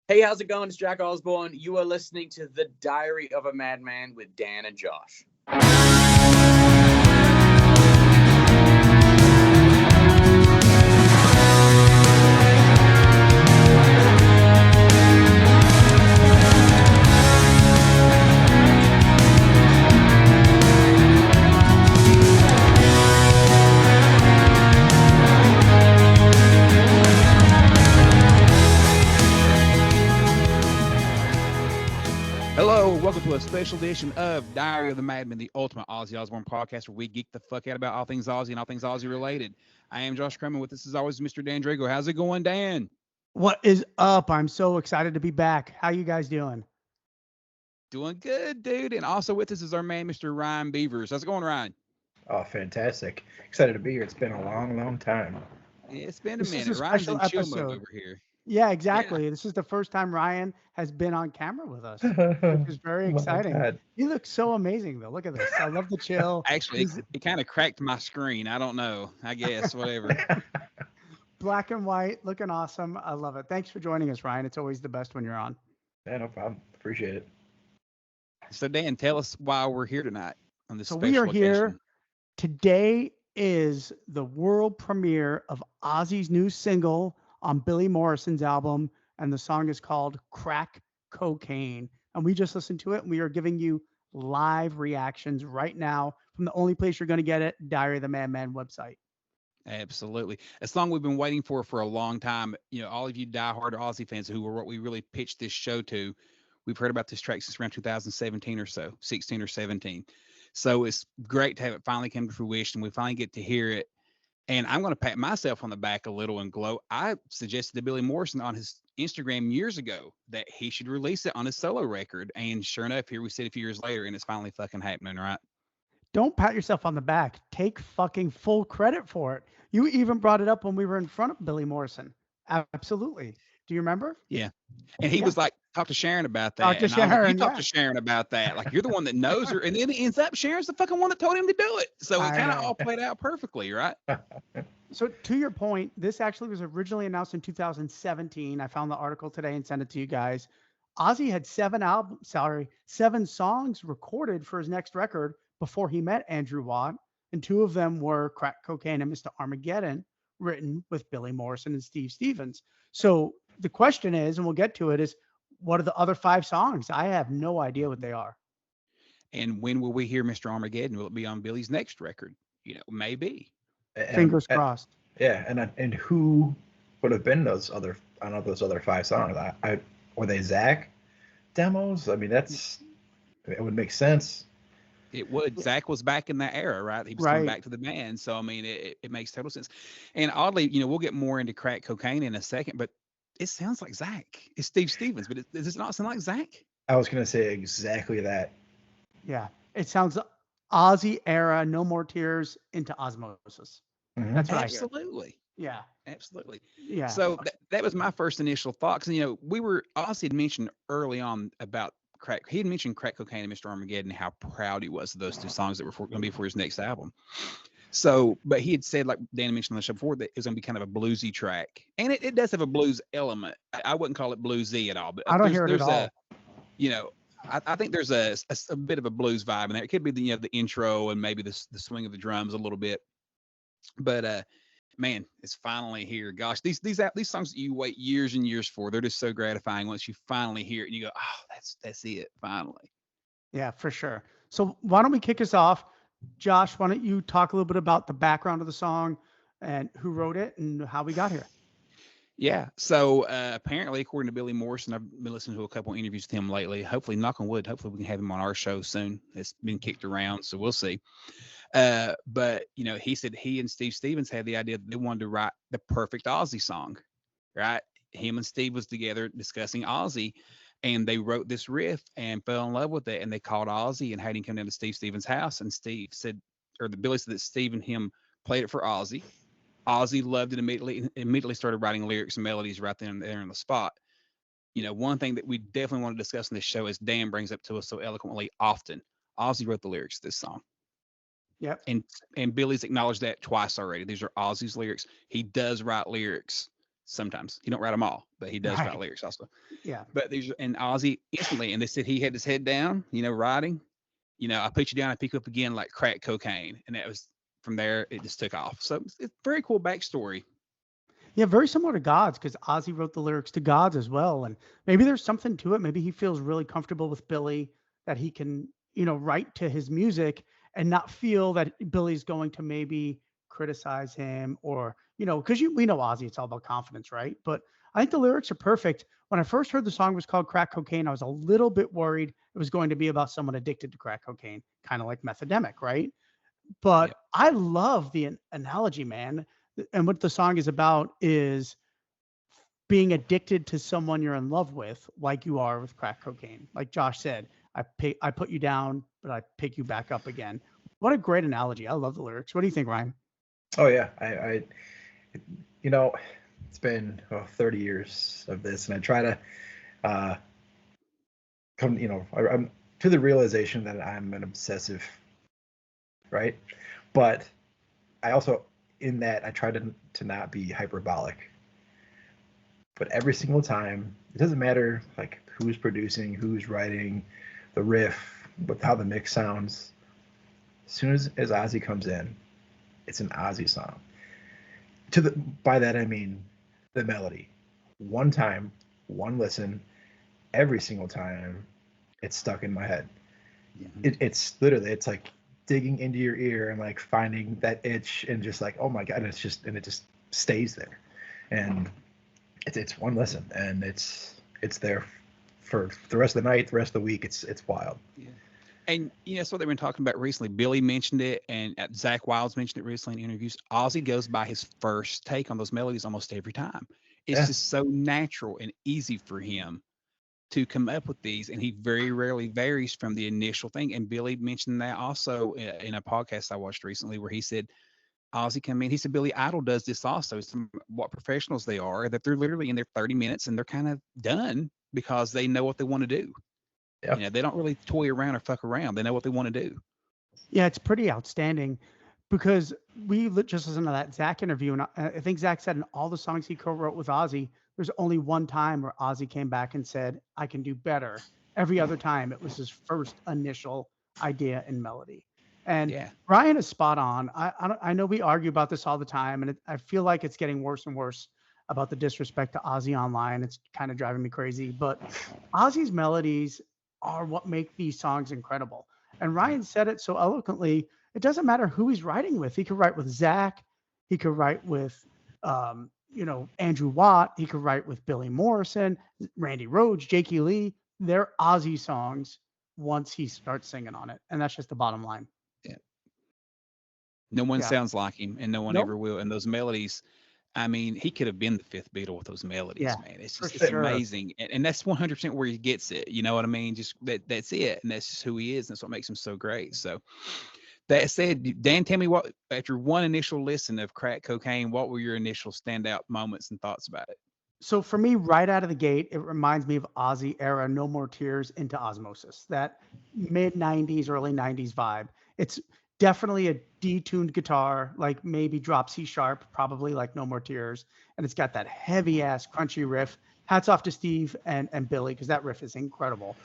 Hey, how's it going? It's Jack Osborne. You are listening to The Diary of a Madman with Dan and Josh. Hello, welcome to a special edition of Diary of the Madman, the ultimate Ozzy Osbourne podcast where we geek the fuck out about all things Ozzy and all things Ozzy related. I am Josh Kramer. With us, as always, Mr. Dan Drago. How's it going, Dan? What is up? I'm so excited to be back. How you guys doing? Doing good, dude. And also with us is our man, Mr. Ryan Beavers. How's it going, Ryan? Oh, fantastic. Excited to be here. It's been a long, long time. It's been a This is a minute. Ryan's special in chill mode episode. over here. Yeah, Yeah, exactly. This is the first time Ryan has been on camera with us, which Oh is very my exciting. God. He looks so amazing though. Look at this. I love the chill. actually, He's it kind of cracked my screen. I don't know. I guess, whatever. black and white, looking awesome. I love it. Thanks for joining us, Ryan. It's always the best when you're on. Yeah, no problem. Appreciate it. So, Dan, tell us why we're here tonight on this So we are special occasion. here. Today is the world premiere of Ozzy's new single on Billy Morrison's album, and the song is called Crack Cocaine. And we just listened to it, and we are giving you live reactions right now from the only place you're going to get it, Diary of the Madman website. Absolutely. A song we've been waiting for a long time. You know, all of you diehard Aussie fans who were what we really pitched this show to, we've heard about this track since around 2017 or so, 16 or 17. So it's great to have it finally come to fruition. We finally get to hear it. And I'm going to pat myself on the back a little and glow. I suggested to Billy Morrison on his Instagram years ago that he should release it on his solo record. And sure enough, here we sit a few years later and it's finally fucking happening, right? Don't pat yourself on the back. Take fucking full credit for it. You even brought it up when we were in front of Billy Morrison. Absolutely. Do you remember? Yeah. And he Yeah. was like, talk to Sharon about Talk that. to And I was like, you Sharon. talk Yeah. to Sharon about that. Like, you're the one that knows her. And then it ends up Sharon's the fucking one that told him to do it. So it I kind of know. all played out perfectly, right? So to your point, this actually was originally announced in 2017. I found the article today and sent it to you guys. Ozzy had seven songs recorded for his next record before he met Andrew Watt, and two of them were Crack Cocaine and Mr. Armageddon, written with Billy Morrison and Steve Stevens. So the question is, and we'll get to it, is what are the other five songs? I have no idea what they are. And when will we hear Mr. Armageddon? Will it be on Billy's next record? You know, maybe. And Fingers crossed. yeah, and who would have been those other? I don't know those other five songs. I were they Zach demos? I mean, it would make sense. It would. Zach was back in that era, right? He was coming Right. back to the band. So, I mean, it makes total sense. And oddly, you know, we'll get more into Crack Cocaine in a second, but it sounds like Zach. It's Steve Stevens, but does it not sound like Zach? I was gonna say exactly that. Yeah. It sounds Ozzy era, No More Tears into Osmosis. Hmm. That's what I hear. Absolutely. Yeah. Absolutely. Yeah. So that was my first initial thought. Because, you know, Ozzy had mentioned early on about crack. He had mentioned Crack Cocaine and Mr. Armageddon and how proud he was of those two songs that were going to be for his next album. So, but he had said, like Dan mentioned on the show before, that it was going to be kind of a bluesy track. And it does have a blues element. I wouldn't call it bluesy at all, but I don't hear it at there's all. you know, I think there's a bit of a blues vibe in there. It could be the intro and maybe the swing of the drums a little bit. But man, it's finally here. Gosh, these songs that you wait years and years for, they're just so gratifying once you finally hear it and you go, oh, that's it, finally. Yeah, for sure. So why don't we kick us off? Josh, why don't you talk a little bit about the background of the song and who wrote it and how we got here? Yeah. So apparently, according to Billy Morrison, I've been listening to a couple of interviews with him lately. Hopefully, knock on wood, hopefully we can have him on our show soon. It's been kicked around, so we'll see. But you know, he said he and Steve Stevens had the idea that they wanted to write the perfect Ozzy song, right? Him and Steve was together discussing Ozzy, and they wrote this riff and fell in love with it. And they called Ozzy and had him come down to Steve Stevens' house. And Steve said, or the Billy said that Steve and him played it for Ozzy. Ozzy loved it immediately started writing lyrics and melodies right then and there on the spot. You know, one thing that we definitely want to discuss in this show, as Dan brings up to us so eloquently often, Ozzy wrote the lyrics to this song. Yep. And Billy's acknowledged that twice already. These are Ozzy's lyrics. He does write lyrics sometimes. He don't write them all, but he does write Right. lyrics also. Yeah. But there's and Ozzy instantly, and they said he had his head down, writing. I put you down, I pick you up again like crack cocaine, and that was from there. It just took off. So it's very cool backstory. Yeah, very similar to Gods because Ozzy wrote the lyrics to Gods as well. And maybe there's something to it. Maybe he feels really comfortable with Billy that he can, write to his music and not feel that Billy's going to maybe criticize him or, because we know Ozzy, it's all about confidence, right? But I think the lyrics are perfect. When I first heard the song was called Crack Cocaine, I was a little bit worried it was going to be about someone addicted to crack cocaine, kind of like methademic, right? But Yep. I love the analogy, man. And what the song is about is being addicted to someone you're in love with, like you are with crack cocaine. Like Josh said, I put you down, but I pick you back up again. What a great analogy. I love the lyrics. What do you think, Ryan? Oh yeah, you know, it's been 30 years of this, and I try to uh, come, I'm to the realization that I'm an obsessive, right? But I also, in that, I try to not be hyperbolic. But every single time, it doesn't matter like who's producing, who's writing, the riff, with how the mix sounds. As soon as Ozzy comes in, it's an Ozzy song. By that I mean the melody. One time, one listen, every single time, it's stuck in my head. It's literally, it's like digging into your ear and like finding that itch and just like, oh my god, and it just stays there. And it's one listen, and it's there for the rest of the night, the rest of the week. It's wild. Yeah. And that's what they've been talking about recently. Billy mentioned it, and Zach Wilde's mentioned it recently in interviews. Ozzy goes by his first take on those melodies almost every time. It's just so natural and easy for him to come up with these, and he very rarely varies from the initial thing. And Billy mentioned that also in a podcast I watched recently, where he said Ozzy come in. He said Billy Idol does this also. It's what professionals they are, that they're literally in their 30 minutes and they're kind of done because they know what they want to do. Yeah. They don't really toy around or fuck around. They know what they want to do. Yeah, it's pretty outstanding because just listened to that Zach interview, and I think Zach said in all the songs he co-wrote with Ozzy, there's only one time where Ozzy came back and said, "I can do better." Every other time, it was his first initial idea and melody. And Yeah. Ryan is spot on. I know we argue about this all the time, and I feel like it's getting worse and worse about the disrespect to Ozzy online. It's kind of driving me crazy. But Ozzy's melodies are what make these songs incredible. And Ryan said it so eloquently. It doesn't matter who he's writing with. He could write with Zach. He could write with, Andrew Watt. He could write with Billy Morrison, Randy Rhoads, Jakey Lee. They're Ozzy songs once he starts singing on it. And that's just the bottom line. Yeah. No one Yeah. sounds like him, and no one Nope. ever will. And those melodies, I mean, he could have been the fifth Beatle with those melodies, Yeah, man. It's for just, it's sure. amazing. And that's 100% where he gets it. You know what I mean? Just that's it. And that's just who he is. And that's what makes him so great. So that said, Dan, tell me what, after one initial listen of Crack Cocaine, what were your initial standout moments and thoughts about it? So for me, right out of the gate, it reminds me of Ozzy era No More Tears into Osmosis, that mid 90s, early 90s vibe. It's definitely a detuned guitar, like maybe drop C sharp, probably like No More Tears. And it's got that heavy ass crunchy riff. Hats off to Steve and Billy, because that riff is incredible.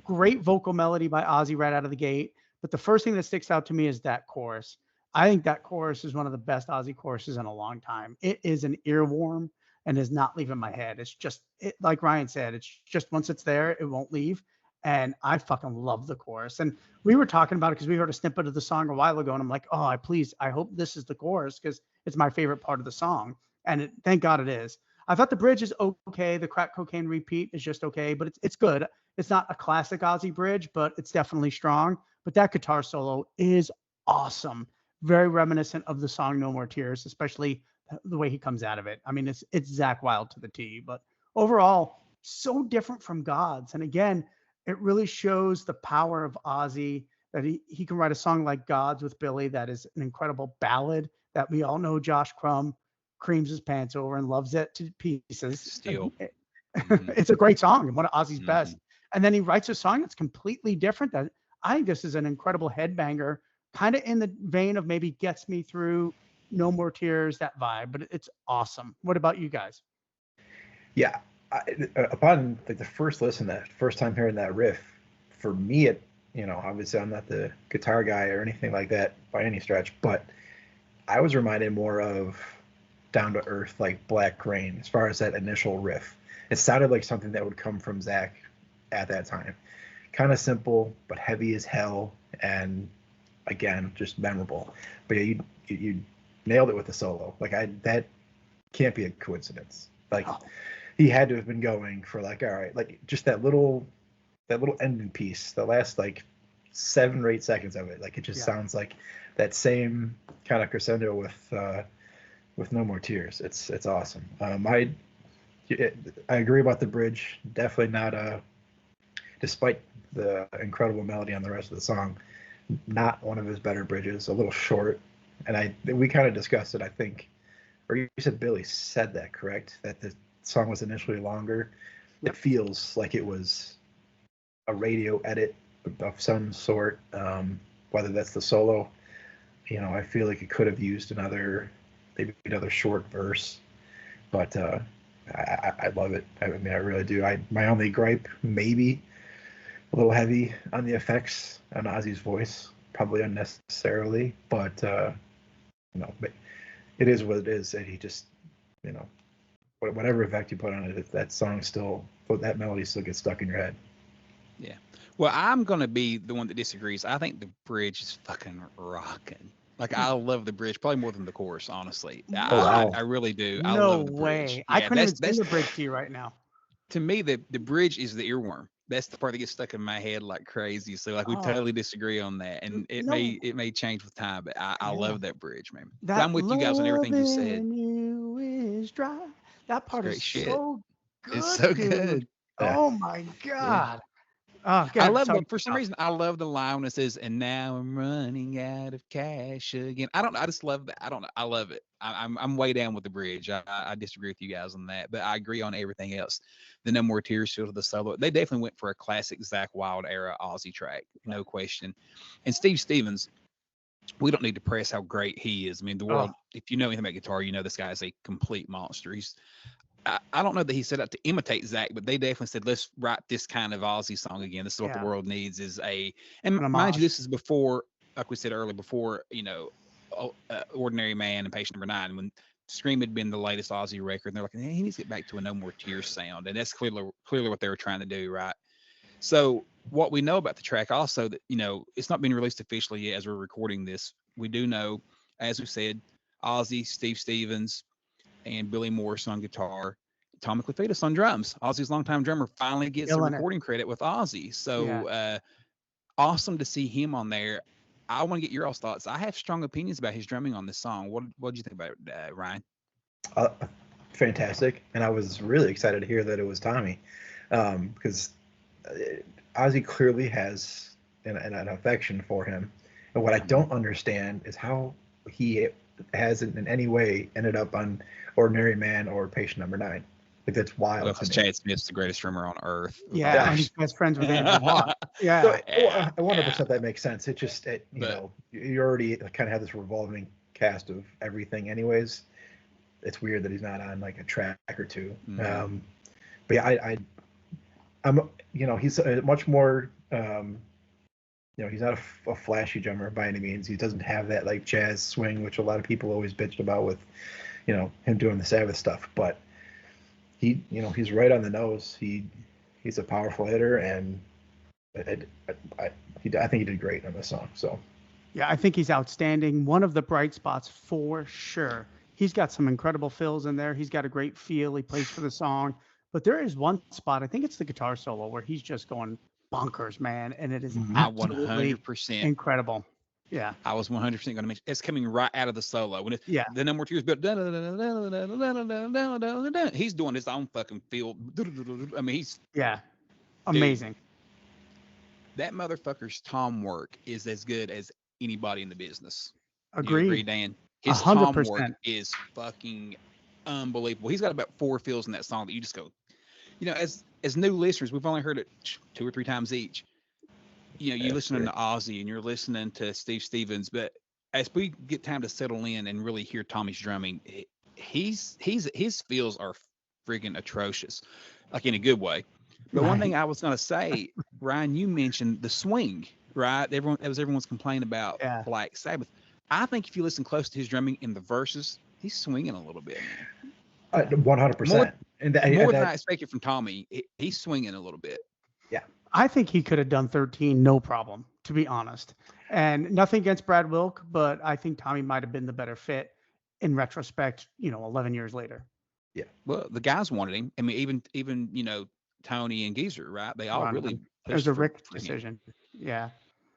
Great vocal melody by Ozzy right out of the gate. But the first thing that sticks out to me is that chorus. I think that chorus is one of the best Ozzy choruses in a long time. It is an earworm and is not leaving my head. It's just like Ryan said, it's just once it's there, it won't leave. And I fucking love the chorus. And we were talking about it because we heard a snippet of the song a while ago, and I'm like, oh, I hope this is the chorus because it's my favorite part of the song. And thank God it is. I thought the bridge is okay. The Crack Cocaine repeat is just okay, but it's good. It's not a classic Ozzy bridge, but it's definitely strong. But that guitar solo is awesome. Very reminiscent of the song No More Tears, especially the way he comes out of it. I mean, it's Zach Wilde to the T, but overall, so different from Gods. And again, it really shows the power of Ozzy that he can write a song like Gods with Billy that is an incredible ballad that we all know Josh Crumb creams his pants over and loves it to pieces. Still. It's a great song and one of Ozzy's Mhm. best. And then he writes a song that's completely different. That I think this is an incredible headbanger, kind of in the vein of maybe Gets Me Through No More Tears, that vibe, but it's awesome. What about you guys? Yeah, upon like the first listen, that first time hearing that riff, for me, it, obviously I'm not the guitar guy or anything like that by any stretch, but I was reminded more of Down to Earth, like Black Rain, as far as that initial riff. It sounded like something that would come from Zach at that time. Kind of simple, but heavy as hell, and again, just memorable. But yeah, you nailed it with the solo. Like that can't be a coincidence. Like he had to have been going for like, all right, like just that little ending piece, the last like 7 or 8 seconds of it. Like it just sounds like that same kind of crescendo with No More Tears. It's awesome. I agree about the bridge. Definitely not despite the incredible melody on the rest of the song, not one of his better bridges. A little short, and we kind of discussed it, I think, or you said Billy said that, correct? That the song was initially longer. It feels like it was a radio edit of some sort, whether that's the solo. I feel like it could have used maybe another short verse, but I love it. I mean, I really do. My only gripe, maybe a little heavy on the effects on Ozzy's voice, probably unnecessarily, but it is what it is, and he just, whatever effect you put on it, that melody still gets stuck in your head. Yeah. Well, I'm gonna be the one that disagrees. I think the bridge is fucking rocking. Like I love the bridge probably more than the chorus, honestly. Wow. I really do. I No love the bridge. way. I Yeah, couldn't even sing the bridge to you right now. to me the bridge is the earworm. That's the part that gets stuck in my head like crazy. So like we totally disagree on that, and it may change with time, but I love that bridge, man. But I'm with you guys on everything you said. You is dry. That part is so good. It's so dude. good. Oh my god. Oh, I love for some reason I love the line when it says, "And now I'm running out of cash again." I just love that. I don't know. I love it. I'm way down with the bridge. I disagree with you guys on that, but I agree on everything else. The No More Tears to the solo. They definitely went for a classic Zach Wild era Ozzy track, no question. And Steve Stevens, we don't need to press how great he is. I mean, the world, if you know anything about guitar, you know this guy is a complete monster. I don't know that he set out to imitate Zach, but they definitely said, let's write this kind of Ozzy song again. This is what the world needs and mind you, this is before, like we said earlier, before, Ordinary Man and Patient Number 9, when Scream had been the latest Ozzy record. And they're like, hey, he needs to get back to a No More Tears sound. And that's clearly what they were trying to do, right? So what we know about the track also that, it's not been released officially yet as we're recording this. We do know, as we said, Ozzy, Steve Stevens, and Billy Morrison on guitar, Tommy Clufetus on drums. Ozzy's longtime drummer finally gets a recording credit with Ozzy. So awesome to see him on there. I want to get your all's thoughts. I have strong opinions about his drumming on this song. What did you think about it, Ryan? Fantastic. And I was really excited to hear that it was Tommy, because Ozzy clearly has an affection for him. And what I don't understand is how he hasn't in any way ended up on Ordinary Man or Patient Number 9. Like that's wild. Well, because Chad Smith's the greatest drummer on earth. Yeah, he's best friends with Andrew Watt. Yeah, so, 100% that makes sense. It just, you already kind of have this revolving cast of everything, anyways. It's weird that he's not on like a track or two. Mm-hmm. But yeah, I'm he's a much more he's not a flashy drummer by any means. He doesn't have that like jazz swing, which a lot of people always bitched about with, him doing the Sabbath stuff. But he's right on the nose. He's a powerful hitter, and I think he did great on this song. So yeah, I think he's outstanding. One of the bright spots for sure. He's got some incredible fills in there. He's got a great feel. He plays for the song. But there is one spot, I think it's the guitar solo, where he's just going bonkers, man, and it is absolutely 100% incredible. Yeah, I was 100% going to mention it's coming right out of the solo when the No More Tears built. He's doing his own fucking feel. I mean, he's amazing. Dude, that motherfucker's tom work is as good as anybody in the business. Agreed. You agree, Dan? His 100%. Tom work is fucking unbelievable. He's got about 4 fills in that song that you just go, as new listeners, we've only heard it 2 or 3 times each. You're listening to Ozzy and you're listening to Steve Stevens, but as we get time to settle in and really hear Tommy's drumming, his feels are freaking atrocious, like in a good way. But one thing I was gonna say, Ryan, you mentioned the swing, right? Everyone's complaining about Black Sabbath. I think if you listen close to his drumming in the verses, he's swinging a little bit, man. 100%. More than I expected from Tommy. He's swinging a little bit. Yeah. I think he could have done 13, no problem, to be honest. And nothing against Brad Wilk, but I think Tommy might have been the better fit in retrospect, 11 years later. Yeah. Well, the guys wanted him. I mean, even Tony and Geezer, right? They all really pushed. It was a Rick decision. Yeah.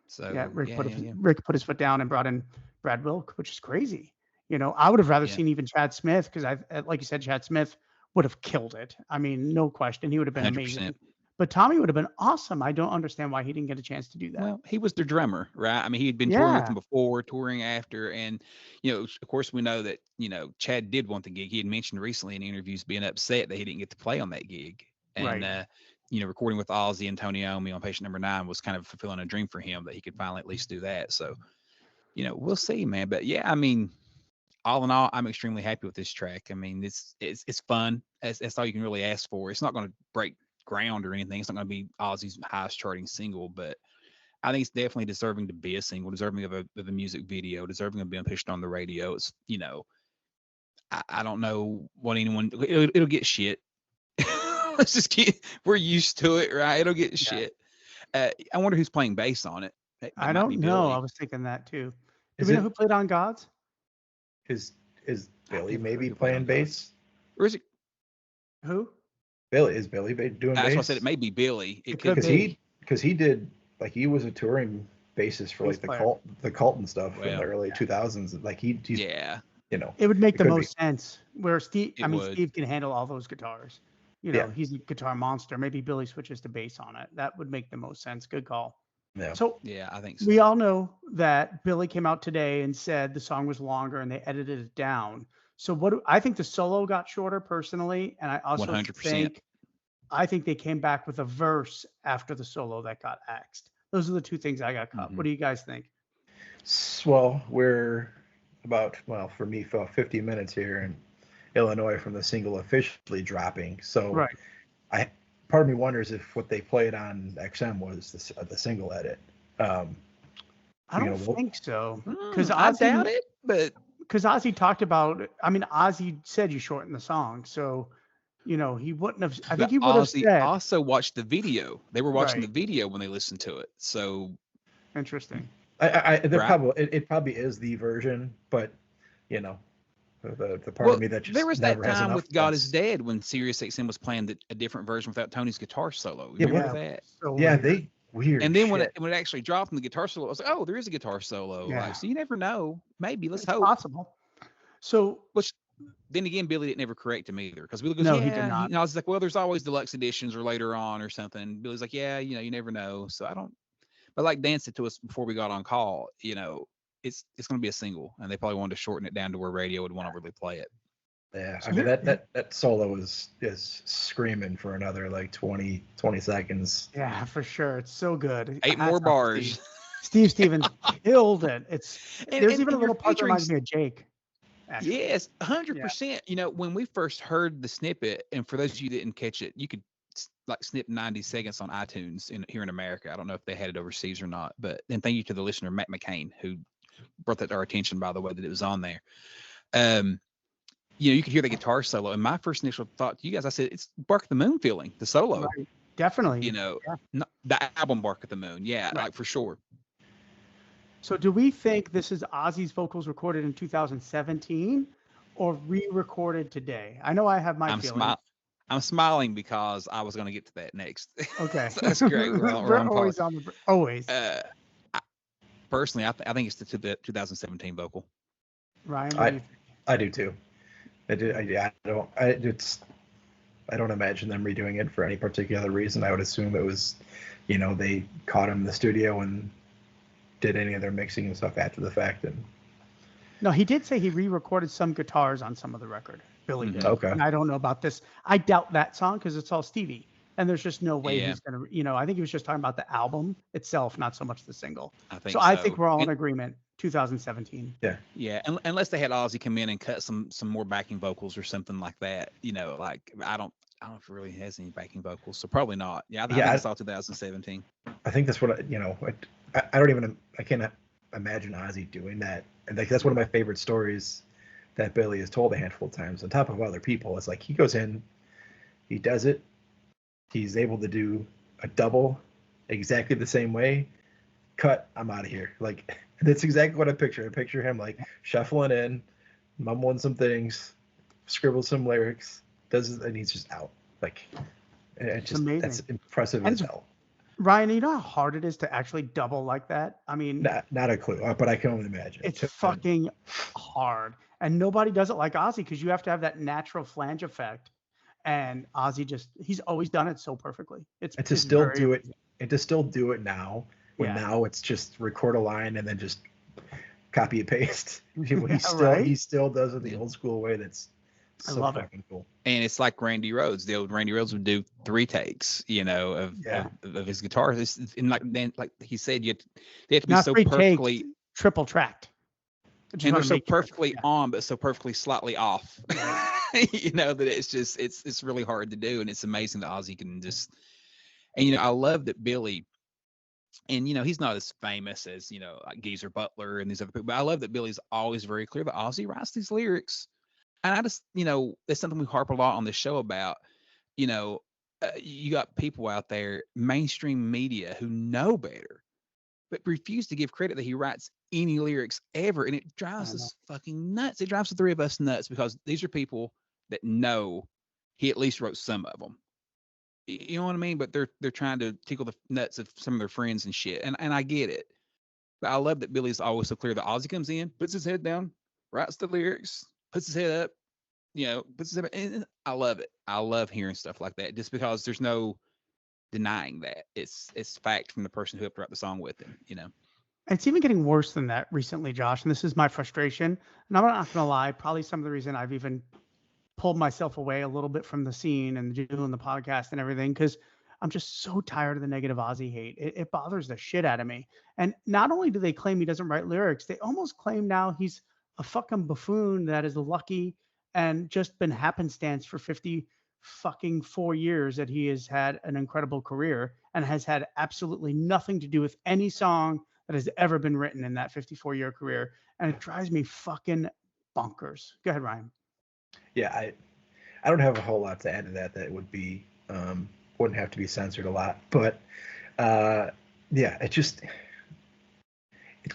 So yeah, Rick put his foot down and brought in Brad Wilk, which is crazy. I would have rather seen even Chad Smith, because like you said, Chad Smith would have killed it. I mean, no question. He would have been 100%. Amazing. But Tommy would have been awesome. I don't understand why he didn't get a chance to do that. Well, he was their drummer, right? I mean, he had been touring with them before, touring after. And, of course, we know that, Chad did want the gig. He had mentioned recently in interviews being upset that he didn't get to play on that gig. And, recording with Ozzy and Tony Iommi on Patient Number 9 was kind of fulfilling a dream for him that he could finally at least do that. So, we'll see, man. But, yeah, I mean, all in all, I'm extremely happy with this track. I mean, it's fun. That's all you can really ask for. It's not going to break ground or anything. It's not going to be Ozzy's highest charting single, but I think it's definitely deserving to be a single, deserving of a music video, deserving of being pushed on the radio. It's I don't know what it'll get shit. Let's just we're used to it, right? It'll get shit. I wonder who's playing bass on it. I don't know. Billy. I was thinking that too. Do we know who played on Gods? Is Billy maybe playing bass? Or is it who? Billy doing bass? That's why I said it may be Billy. It could be. Because he did, like, he was a touring bassist for like the cult and stuff in the early 2000s. Like he's it would make the most sense. Where Steve can handle all those guitars. He's a guitar monster. Maybe Billy switches to bass on it. That would make the most sense. Good call. Yeah. So I think so. We all know that Billy came out today and said the song was longer and they edited it down. So I think the solo got shorter personally, and I also 100%. I think they came back with a verse after the solo that got axed. Those are the two things I got cut. Mm-hmm. What do you guys think? Well, we're for me, 50 minutes here in Illinois from the single officially dropping. So part of me wonders if what they played on XM was the single edit. I don't think so. Because I doubt it, but because Ozzy talked about, Ozzy said you shortened the song, so he wouldn't have. I think he would have said. Also watched the video. They were watching the video when they listened to it. So interesting. It probably is the version, but the part of me that just there was never that time with God that's... Is Dead when Sirius XM was playing a different version without Tony's guitar solo. Remember that? So weird. And then when it actually dropped in the guitar solo, I was like, oh, there is a guitar solo. Yeah. So you never know. Maybe let's hope. Possible. So which then again, Billy didn't ever correct him either, because Billy goes, no, he did not. I was like, well, there's always deluxe editions or later on or something. Billy's like, yeah, you never know. So I don't. But like Dan said to us before we got on call, it's going to be a single, and they probably wanted to shorten it down to where radio would want to really play it. Yeah, I mean that solo is screaming for another like 20 seconds. Yeah, for sure. It's so good. 8 more bars. Steve Stevens killed it. There's even a little part that reminds me of Jake. Actually. Yes, 100%. Yeah. When we first heard the snippet, and for those of you who didn't catch it, you could snip 90 seconds on iTunes here in America. I don't know if they had it overseas or not, but then thank you to the listener, Matt McCain, who brought that to our attention, by the way, that it was on there. You could hear the guitar solo, and my first initial thought to you guys, I said, it's Bark at the Moon feeling, the solo. Right. Definitely. Not the album Bark at the Moon. Yeah, right. Like for sure. So do we think this is Ozzy's vocals recorded in 2017 or re-recorded today? I know I have my feelings. I'm smiling because I was going to get to that next. Okay. So that's great. We're always always. Personally, I think it's the 2017 vocal. Ryan, I do too. I don't imagine them redoing it for any particular reason. I would assume it was, they caught him in the studio and did any of their mixing and stuff after the fact. And no, he did say he re-recorded some guitars on some of the record. Billy did. Okay. And I don't know about this. I doubt that song because it's all Stevie. And there's just no way he's going to, I think he was just talking about the album itself, not so much the single. I think we're all in agreement. 2017. Yeah, unless they had Ozzy come in and cut some more backing vocals or something like that. Like I don't know if it really has any backing vocals, so probably not. Yeah, I think it's all 2017. I think that's what I can't imagine Ozzy doing that. And like that's one of my favorite stories that Billy has told a handful of times on top of other people. It's like he goes in, he does it, he's able to do a double exactly the same way. Cut, I'm out of here. Like that's exactly what I picture. I picture him like shuffling in, mumbling some things, scribbles some lyrics, and he's just out. Like it's just amazing. That's impressive as hell. Ryan, you know how hard it is to actually double like that? I mean, not a clue, but I can only imagine. It's fucking hard. And nobody does it like Ozzy because you have to have that natural flange effect. And Ozzy he's always done it so perfectly. To still do it now, when now it's just record a line and then just copy and paste. He still does it the old school way. That's so fucking cool. And it's like Randy Rhoads. The old Randy Rhoads would do 3 takes, of his guitar. And like he said, they have to be so perfectly takes, triple tracked. And they're so perfectly on, but so perfectly slightly off. That it's really hard to do, and it's amazing that Ozzy can just. And I love that Billy. And he's not as famous as like Geezer Butler and these other people, but I love that Billy's always very clear that Ozzy writes these lyrics. And I just, that's something we harp a lot on the show about. You got people out there, mainstream media, who know better, but refuse to give credit that he writes any lyrics ever. And it drives us fucking nuts. It drives the three of us nuts because these are people that know he at least wrote some of them. You know what I mean? But they're trying to tickle the nuts of some of their friends and shit. And I get it. But I love that Billy's always so clear that Ozzy comes in, puts his head down, writes the lyrics, puts his head up, puts his head up. And I love it. I love hearing stuff like that just because there's no denying that. It's fact from the person who helped write the song with him, It's even getting worse than that recently, Josh. And this is my frustration. And I'm not going to lie, probably some of the reason I've even pulled myself away a little bit from the scene and doing the podcast and everything, because I'm just so tired of the negative Ozzy hate. It bothers the shit out of me. And not only do they claim he doesn't write lyrics, they almost claim now he's a fucking buffoon that is lucky and just been happenstance for 4 years that he has had an incredible career and has had absolutely nothing to do with any song that has ever been written in that 54-year career. And it drives me fucking bonkers. Go ahead, Ryan. Yeah, I don't have a whole lot to add to that. That would be wouldn't have to be censored a lot, but it's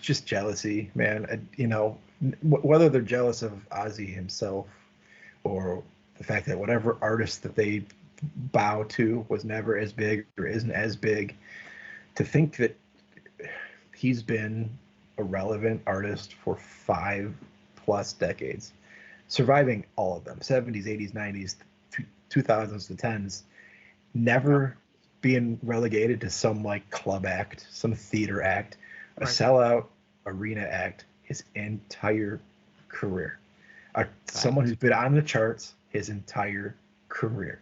just jealousy, man. Whether they're jealous of Ozzy himself or the fact that whatever artist that they bow to was never as big or isn't as big, to think that he's been a relevant artist for 5+ decades. Surviving all of them, 70s, 80s, 90s, 2000s to 10s, never being relegated to some like club act, some theater act, a sellout arena act his entire career. Someone who's been on the charts his entire career.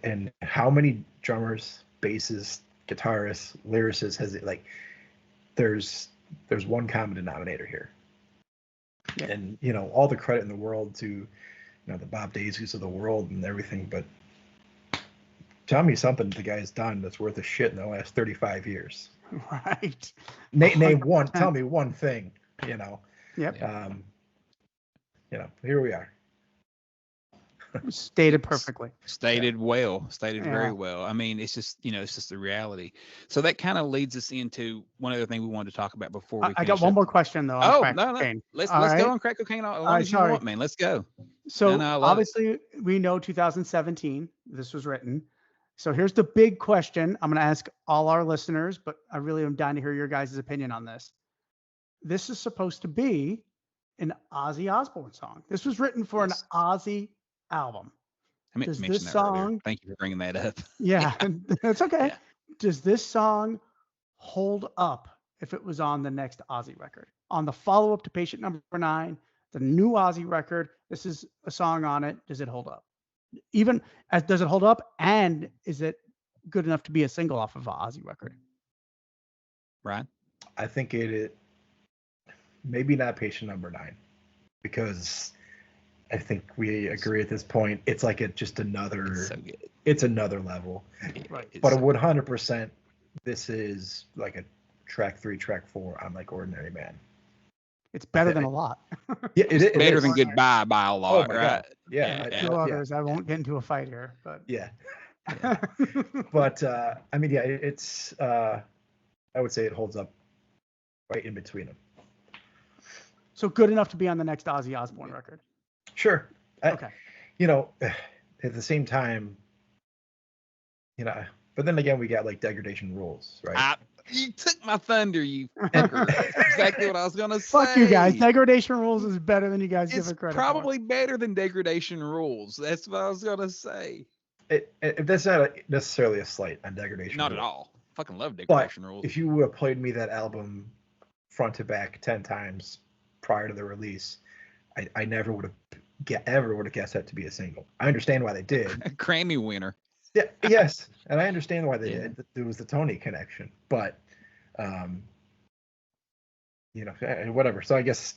And how many drummers, bassists, guitarists, lyricists has it? Like, there's one common denominator here. Yeah. And all the credit in the world to the Bob Daisies of the world and everything, but tell me something the guy's done that's worth a shit in the last 35 years. Right. Name one. Tell me one thing. Yep. Here we are. Stated perfectly. Stated very well. I mean, it's just the reality. So that kind of leads us into one other thing we wanted to talk about before we. I got one more question though. No. Let's go on crack cocaine all as you want, man. Let's go. So obviously we know 2017. This was written. So here's the big question. I'm going to ask all our listeners, but I really am dying to hear your guys' opinion on this. This is supposed to be an Ozzy Osbourne song. This was written for an Ozzy album. I meant to mention that earlier. Thank you for bringing that up. Yeah, that's okay. Yeah. Does this song hold up if it was on the next Ozzy record? On the follow-up to Patient Number 9, the new Ozzy record, this is a song on it. Does it hold up? Does it hold up? And is it good enough to be a single off of an Ozzy record? Right. I think it maybe not patient number 9, because I think we agree at this point. It's like just another. It's so good. It's another level. Right. But 100%, this is like a track 3, track 4 on like Ordinary Man. It's better than a lot. Yeah, it Better is. than Goodbye by a lot, my right? God. Yeah. Two others. I won't get into a fight here, but Yeah. But I mean, yeah, it's. I would say it holds up right in between them. So good enough to be on the next Ozzy Osbourne record. Sure. Okay. You know, at the same time, you know, but then again, we got like Degradation Rules, right? You took my thunder, you fucker. That's exactly what I was gonna say. Fuck you guys. Degradation Rules is better than you guys give It's it credit probably better than Degradation Rules. That's what I was gonna say. That's not necessarily a slight on Degradation. Not Rules. at all. Fucking love Degradation Rules. If you would have played me that album front to back 10 times prior to the release, I never would have guessed that to be a single. I understand why they did. A Grammy winner. Yeah, yes, and I understand why they did. There was the Tony connection, but you know, whatever. So I guess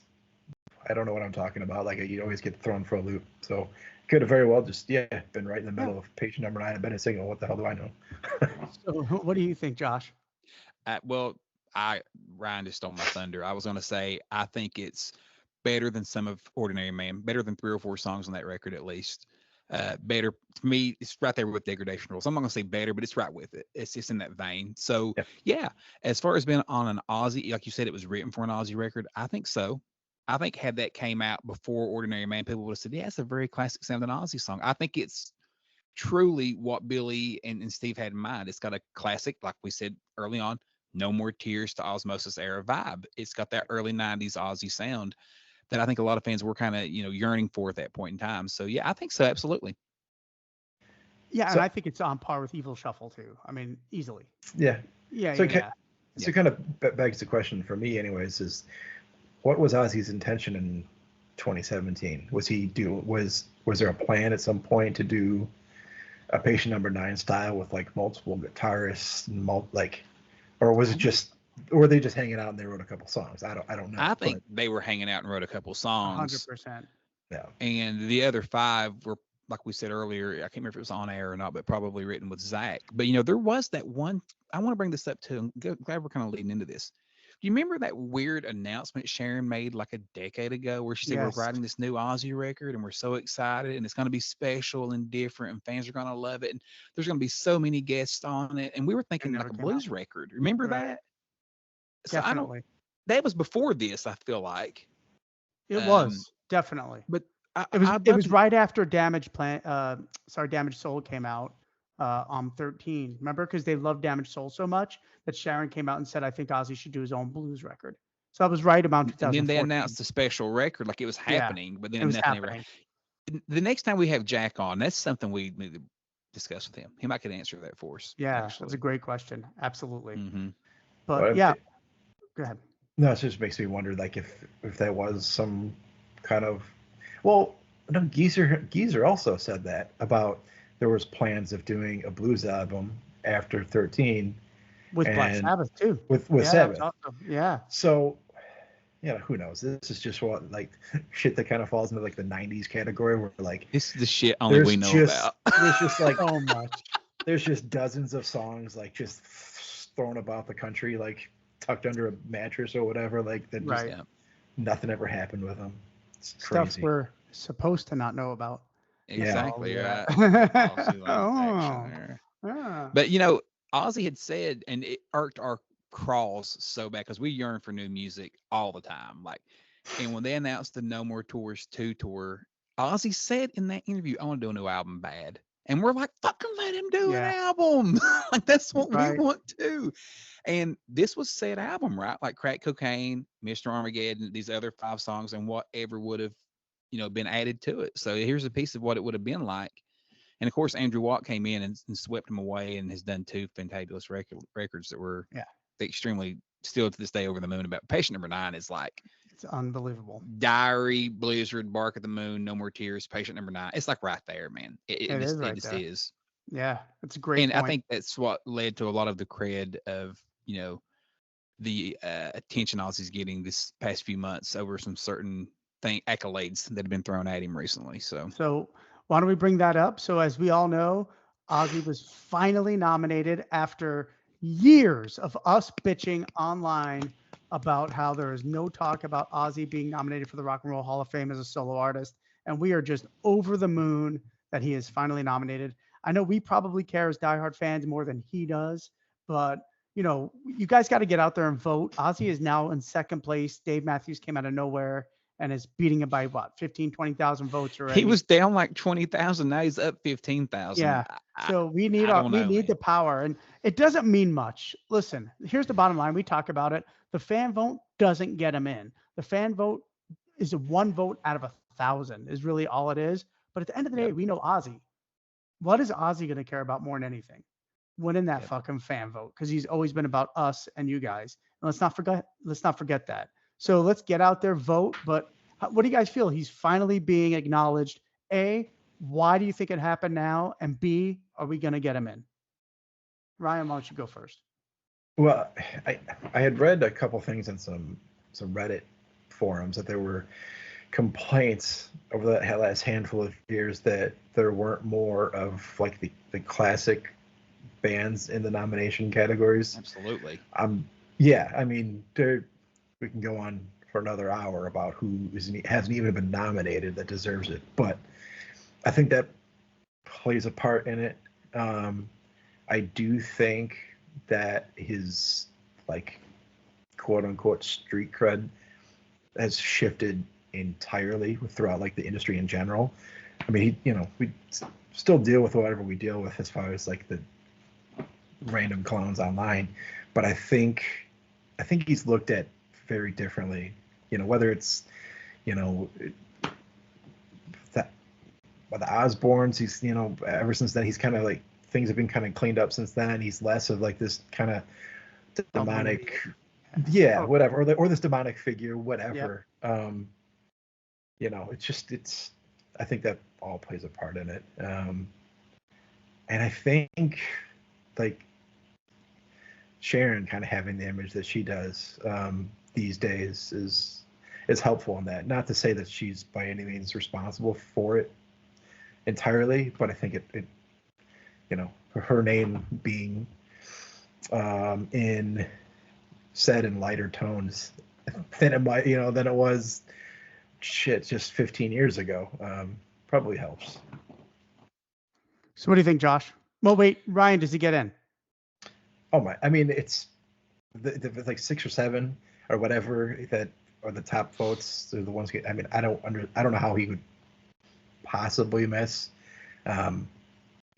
I don't know what I'm talking about. Like, you always get thrown for a loop. So could have very well just been right in the middle of patient number 9 and been a single. What the hell do I know? So what do you think, Josh? Ryan just stole my thunder. I was gonna say I think it's better than some of Ordinary Man, better than 3 or 4 songs on that record at least. Better to me, it's right there with Degradation Rules. I'm not gonna say better, but it's right with it. It's just in that vein. So yeah, as far as being on an Ozzy, like you said, it was written for an Ozzy record. I think so. I think had that came out before Ordinary Man, people would have said, yeah, it's a very classic sounding Ozzy song. I think it's truly what Billy and Steve had in mind. It's got a classic, like we said early on, No More Tears to Osmosis era vibe. It's got that early 90s Ozzy sound that I think a lot of fans were kind of, yearning for at that point in time. So yeah, I think so. Absolutely. Yeah. And I think it's on par with Evil Shuffle too. I mean, easily. Yeah. Yeah. So it kind of begs the question for me anyways, is what was Ozzy's intention in 2017? Was there a plan at some point to do a patient number 9 style with like multiple guitarists and or was it just, or were they just hanging out and they wrote a couple songs? I don't know. I think they were hanging out and wrote a couple songs. 100%. Yeah. And the other 5 were, like we said earlier, I can't remember if it was on air or not, but probably written with Zach. But there was that one. I want to bring this up too. I'm glad we're kind of leading into this. Do you remember that weird announcement Sharon made like a decade ago where she said, we're writing this new Ozzy record and we're so excited and it's going to be special and different and fans are going to love it and there's going to be so many guests on it, and we were thinking like a blues record. Remember that? So Definitely. That was before this, I feel like. It was definitely. But it was right after Damaged Soul came out on 13. Remember, because they loved Damaged Soul so much that Sharon came out and said, I think Ozzy should do his own blues record. So I was right about 2014. And then they announced the special record like it was happening, but then nothing ever happened. The next time we have Jack on, that's something we need to discuss with him. He might could answer that for us. Yeah, actually. That's a great question. Absolutely. Mm-hmm. But yeah, go ahead. No, it just makes me wonder, like if that was some kind of, well, no, Geezer also said that about there was plans of doing a blues album after 13 with Black Sabbath too. With Sabbath. Awesome. Yeah. So, who knows? This is just what like shit that kind of falls into like the 90s category where like this is the shit only we know about. There's just like so much. There's just dozens of songs like just thrown about the country, like tucked under a mattress or whatever, like that just nothing ever happened with them. It's crazy. Stuff we're supposed to not know about. Exactly. Yeah. But Ozzy had said, and it irked our crawls so bad because we yearn for new music all the time. Like, and when they announced the No More Tours 2 tour, Ozzy said in that interview, I want to do a new album bad. And we're like, fucking let him do an album. Like, that's what we want to. And this was said album, right? Like Crack Cocaine, Mr. Armageddon, these other 5 songs, and whatever would have, been added to it. So here's a piece of what it would have been like. And of course, Andrew Watt came in and swept him away and has done 2 fantabulous records that were extremely, still to this day, over the moon about. Patient number 9 is like, it's unbelievable. Diary, Blizzard, Bark at the Moon, No More Tears, Patient number 9. It's like right there, man. It just is. Yeah, it's a great. And I think that's what led to a lot of the cred of, the attention Ozzy's getting this past few months over some certain accolades that have been thrown at him recently. So why don't we bring that up? So as we all know, Ozzy was finally nominated after years of us bitching online about how there is no talk about Ozzy being nominated for the Rock and Roll Hall of Fame as a solo artist. And we are just over the moon that he is finally nominated. I know we probably care as diehard fans more than he does, but you guys got to get out there and vote. Ozzy is now in second place. Dave Matthews came out of nowhere and is beating him by what, 15, 20,000 votes already. He was down like 20,000. Now he's up 15,000. Yeah. So we need the power, and it doesn't mean much. Listen, here's the bottom line. We talk about it. The fan vote doesn't get him in. The fan vote is one vote out of 1,000 is really all it is. But at the end of the day, we know Ozzy. What is Ozzy going to care about more than anything? Winning that fucking fan vote, because he's always been about us and you guys. And let's not forget that. So let's get out there, vote. But what do you guys feel? He's finally being acknowledged. A, why do you think it happened now? And B, are we going to get him in? Ryan, why don't you go first? Well, I had read a couple things in some Reddit forums that there were complaints over that last handful of years that there weren't more of like the classic bands in the nomination categories. Absolutely. Yeah, I mean, we can go on for another hour about who hasn't even been nominated that deserves it, but I think that plays a part in it. I do think that his like quote unquote street cred has shifted entirely throughout like the industry in general. I mean, we still deal with whatever we deal with as far as like the random clones online, but I think he's looked at very differently. Whether it's that by the Osbournes, he's ever since then he's kind of like things have been kind of cleaned up since then. He's less of like this kind of demonic, whatever, or this demonic figure, whatever. It's I think that all plays a part in it. And I think like Sharon kind of having the image that she does these days is helpful in that. Not to say that she's by any means responsible for it entirely, but I think it her name being said in lighter tones than it was just 15 years ago probably helps. So what do you think, Josh? Well, wait, Ryan, does he get in? Oh my! I mean, it's the like 6 or 7 or whatever that are the top votes. They're the ones. I mean, I don't know how he would possibly miss.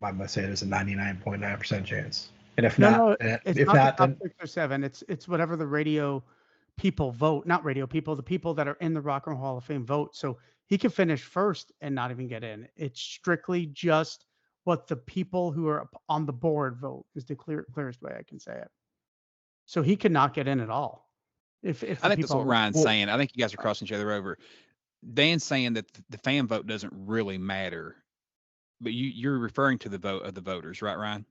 I must say there's a 99.9% chance. And if it's not the top 6 or 7. It's whatever the radio people vote. Not radio people. The people that are in the Rock and Roll Hall of Fame vote. So he could finish first and not even get in. It's strictly just what the people who are on the board vote is the clearest way I can say it. So he could not get in at all. If I think that's what Ryan's saying. I think you guys are crossing each other over. Dan's saying that the fan vote doesn't really matter, but you're referring to the vote of the voters, right, Ryan?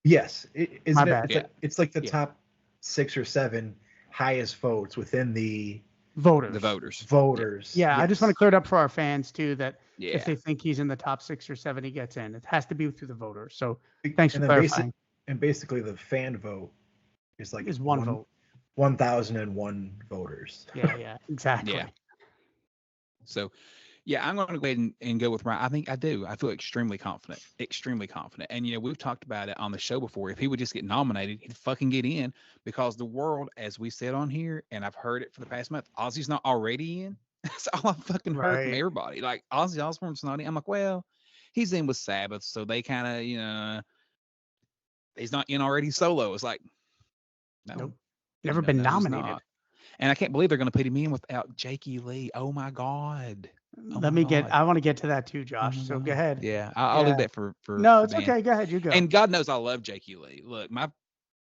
Yes, isn't it? It's like the top 6 or 7 highest votes within the voters. The voters. Yeah, yes. I just want to clear it up for our fans too that yeah. If they think he's in the top 6 or 7, he gets in. It has to be through the voters. So thanks for clarifying. Basically, the fan vote is like one vote. 1,001 voters. Yeah, exactly. Yeah. So, yeah, I'm going to go ahead and go with Ryan. I think I do. I feel extremely confident. And, we've talked about it on the show before. If he would just get nominated, he'd fucking get in because the world, as we said on here, and I've heard it for the past month, Ozzy's not already in. That's all I've fucking heard from everybody. Like, Ozzy Osbourne's not in. I'm like, well, he's in with Sabbath, so they kind of, he's not in already solo. It's like, no. Nope. Never been nominated. And I can't believe they're going to put him in without Jakey Lee. Oh, my God. I want to get to that too, Josh. So go ahead. Yeah, I'll leave that for No, it's okay. Go ahead. You go. And God knows I love Jakey Lee. Look, my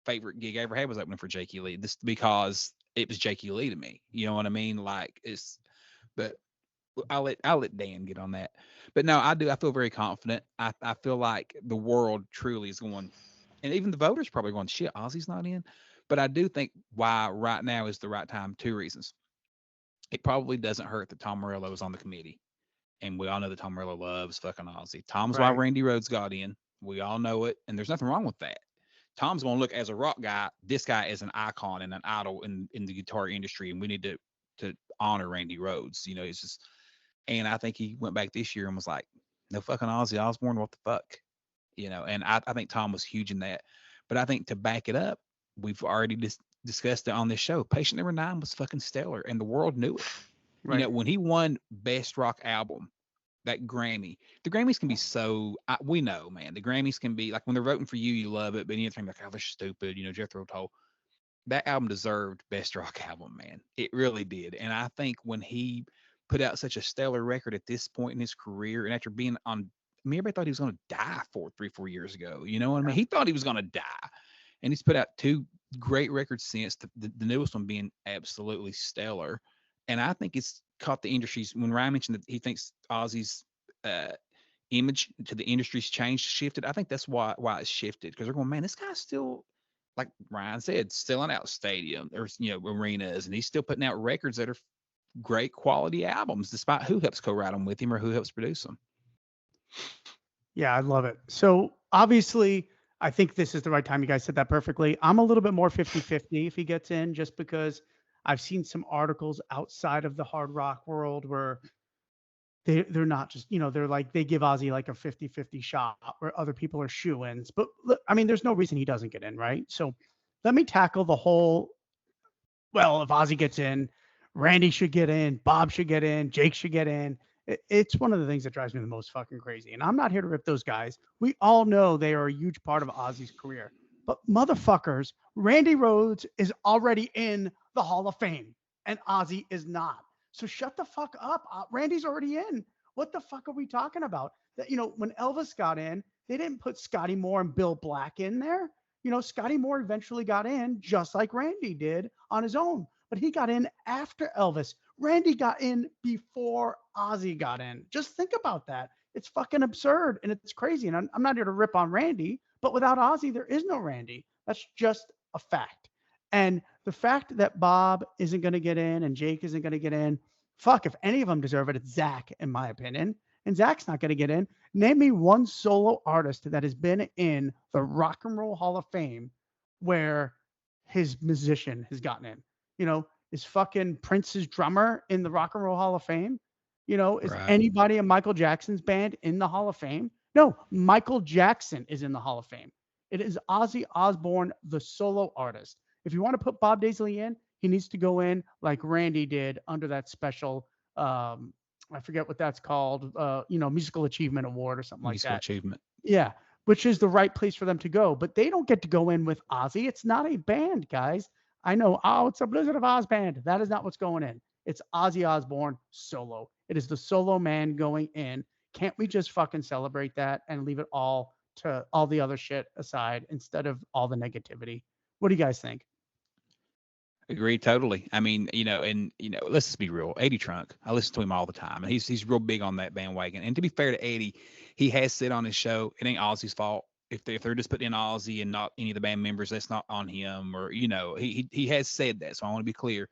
favorite gig I ever had was opening for Jakey Lee. This because it was Jakey Lee to me. You know what I mean? Like but I'll let Dan get on that. But no, I do. I feel very confident. I feel like the world truly is going, and even the voters probably going, shit, Ozzy's not in. But I do think why right now is the right time. Two reasons. It probably doesn't hurt that Tom Morello is on the committee. And we all know that Tom Morello loves fucking Ozzy. Tom's why Right. Randy Rhoads got in. We all know it. And there's nothing wrong with that. Tom's going to look as a rock guy. This guy is an icon and an idol in the guitar industry. And we need to honor Randy Rhoads. You know, it's just, and I think he went back this year and was like, no fucking Ozzy Osbourne. What the fuck? You know, and I think Tom was huge in that. But I think to back it up, we've already discussed it on this show. Patient Number 9 was fucking stellar, and the world knew it. Right. You know, when he won Best Rock Album, that Grammy, the Grammys can be so, we know, man, the Grammys can be like when they're voting for you, you love it, but you think like, oh, they're stupid, you know, Jethro Tull. That album deserved Best Rock Album, man. It really did. And I think when he put out such a stellar record at this point in his career, and after being on, I mean, everybody thought he was going to die 4 years ago. You know what I mean? He thought he was going to die. And he's put out two great records since, the newest one being absolutely stellar. And I think it's caught the industry's, when Ryan mentioned that he thinks Ozzy's image to the industry's changed, shifted. I think that's why it's shifted, because they're going, man, this guy's still, like Ryan said, selling out stadium or, you know, arenas, and he's still putting out records that are great quality albums, despite who helps co-write them with him or who helps produce them. Yeah, I love it. So obviously, I think this is the right time. You guys said that perfectly. I'm a little bit more 50-50 if he gets in, just because I've seen some articles outside of the hard rock world where they're not just, you know, they're like, they give Ozzy like a 50-50 shot where other people are shoo-ins. But look, I mean, there's no reason he doesn't get in, right? So let me tackle the whole, well, if Ozzy gets in, Randy should get in, Bob should get in, Jake should get in. It's one of the things that drives me the most fucking crazy. And I'm not here to rip those guys. We all know they are a huge part of Ozzy's career. But motherfuckers, Randy Rhoads is already in the Hall of Fame and Ozzy is not. So shut the fuck up. Randy's already in. What the fuck are we talking about? That, you know, when Elvis got in, they didn't put Scotty Moore and Bill Black in there. You know, Scotty Moore eventually got in just like Randy did on his own, but he got in after Elvis. Randy got in before Ozzy got in. Just think about that. It's fucking absurd and it's crazy. And I'm not here to rip on Randy, but without Ozzy, there is no Randy. That's just a fact. And the fact that Bob isn't going to get in and Jake isn't going to get in, fuck, if any of them deserve it, it's Zach, in my opinion. And Zach's not going to get in. Name me one solo artist that has been in the Rock and Roll Hall of Fame where his musician has gotten in. You know, is fucking Prince's drummer in the Rock and Roll Hall of Fame? You know, is anybody in Michael Jackson's band in the Hall of Fame? No, Michael Jackson is in the Hall of Fame. It is Ozzy Osbourne, the solo artist. If you want to put Bob Daisley in, he needs to go in like Randy did under that special, I forget what that's called, you know, Musical Achievement Award or something like that. Musical Achievement. Yeah, which is the right place for them to go. But they don't get to go in with Ozzy. It's not a band, guys. I know, oh, it's a Blizzard of Oz band. That is not what's going in. It's Ozzy Osbourne solo. It is the solo man going in. Can't we just fucking celebrate that and leave it all to all the other shit aside instead of all the negativity? What do you guys think? Agree totally. I mean, you know, and you know, let's just be real. Eddie Trunk, I listen to him all the time, and he's real big on that bandwagon. And to be fair to Eddie, he has said on his show, it ain't Ozzy's fault. If they're just putting in Ozzy and not any of the band members, that's not on him. Or you know, he has said that. So I want to be clear.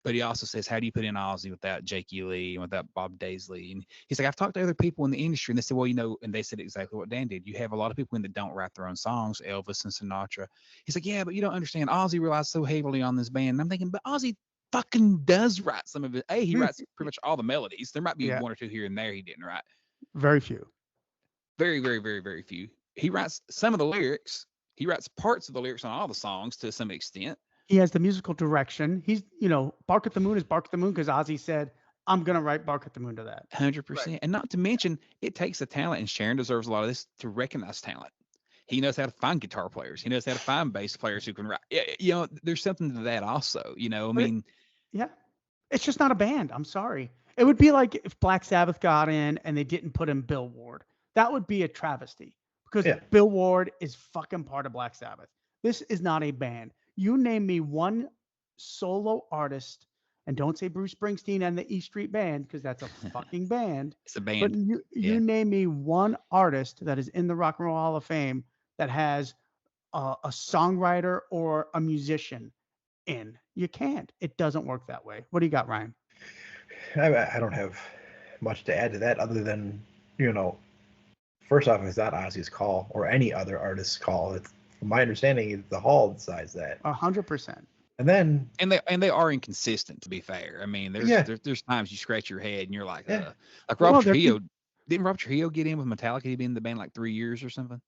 But he also says, how do you put in Ozzy without Jake Lee and without Bob Daisley? And he's like, I've talked to other people in the industry, and they said, well, you know, and they said exactly what Dan did. You have a lot of people in that don't write their own songs, Elvis and Sinatra. He's like, yeah, but you don't understand. Ozzy relies so heavily on this band. And I'm thinking, but Ozzy fucking does write some of it. He writes pretty much all the melodies. There might be one or two here and there he didn't write. Very few. Very, very, very, very few. He writes some of the lyrics. He writes parts of the lyrics on all the songs to some extent. He has the musical direction. He's, you know, Bark at the Moon is Bark at the Moon because Ozzy said, I'm going to write Bark at the Moon to that. 100%. Right. And not to mention, it takes a talent, and Sharon deserves a lot of this to recognize talent. He knows how to find guitar players. He knows how to find bass players who can write. You know, there's something to that also. You know, I mean. Yeah. It's just not a band. I'm sorry. It would be like if Black Sabbath got in and they didn't put in Bill Ward. That would be a travesty because Bill Ward is fucking part of Black Sabbath. This is not a band. You name me one solo artist, and don't say Bruce Springsteen and the E Street Band because that's a fucking band. It's a band. But you name me one artist that is in the Rock and Roll Hall of Fame that has a songwriter or a musician in. You can't. It doesn't work that way. What do you got, Ryan? I don't have much to add to that other than, you know, first off, it's not Ozzy's call or any other artist's call. It's, from my understanding, the Hall decides that. 100%. And then they are inconsistent, to be fair. I mean, there's times you scratch your head and you're like, like Rob Trujillo. Didn't Rob Trujillo get in with Metallica? He'd been in the band like 3 years or something.